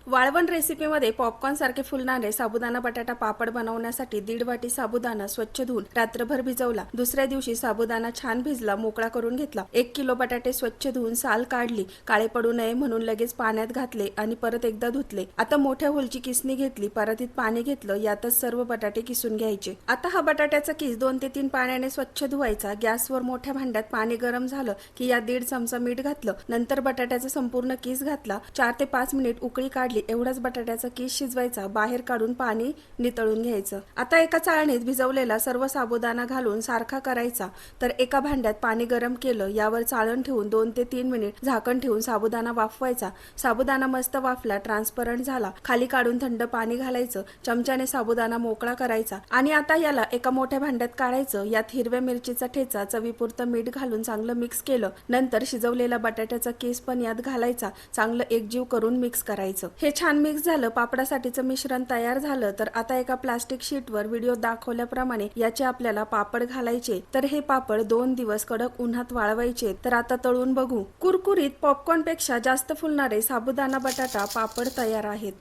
वाळवण रेसिपीमध्ये popcorn सारखे फुलणारे साबुदाणा बटाटा पापड बनवण्यासाठी 1.5 वाटी साबुदाणा स्वच्छ धुवून रात्रभर भिजवला। दुसऱ्या दिवशी साबुदाणा छान भिजला, मोकळा करून घेतला। 1 किलो बटाटे स्वच्छ धुवून साल काढली, काळे पडू नये म्हणून लगेच पाण्यात घातले आणि परत एकदा धुतले। आता मोठ्या होलची किसणी घेतली, परातीत पाणी घेतलं, यातच सर्व बटाटे किसून घ्यायचे। आता हा बटाट्याचा किस 2 ते 3 पाण्याने स्वच्छ धुवायचा। गॅसवर मोठ्या भांड्यात पाणी गरम झालं की यात 1.5 चमचा मीठ घातलं, नंतर बटाट्याचा संपूर्ण किस घातला। 4 ते 5 मिनिट उकळी काढली। एवढाच बटाट्याचा किस शिजवायचा, बाहेर काढून पाणी नितळून घ्यायचं। आता एका चाळणीत भिजवलेला सर्व साबुदाणा घालून सारखा करायचा। तर एका भांड्यात पाणी गरम केलं, यावर चाळण ठेवून 2 ते 3 मिनिट झाकण ठेवून साबुदाणा वाफवायचा। साबुदाणा मस्त वाफला, ट्रान्सपरंट झाला, खाली काढून थंड पाणी घालायचं, चमच्याने साबुदाणा मोकळा करायचा आणि आता याला एका मोठ्या भांड्यात काढायचं। यात हिरव्या मिरचीचा ठेचा, चवीपुरतं मीठ घालून चांगलं मिक्स केलं। नंतर शिजवलेला बटाट्याचा किस पण यात घालायचा, चांगलं एकजीव करून मिक्स करायचं। हे छान मिक्स झालं, पापडासाठीचं मिश्रण तयार झालं। तर आता एका प्लास्टिक शीटवर व्हिडिओ दाखवल्याप्रमाणे याचे आपल्याला पापड घालायचे। तर हे पापड 2 दिवस कडक उन्हात वाळवायचे। तर आता तळून बघू। कुरकुरीत पॉपकॉर्न पेक्षा जास्त फुलणारे साबुदाणा बटाटा पापड तयार आहेत।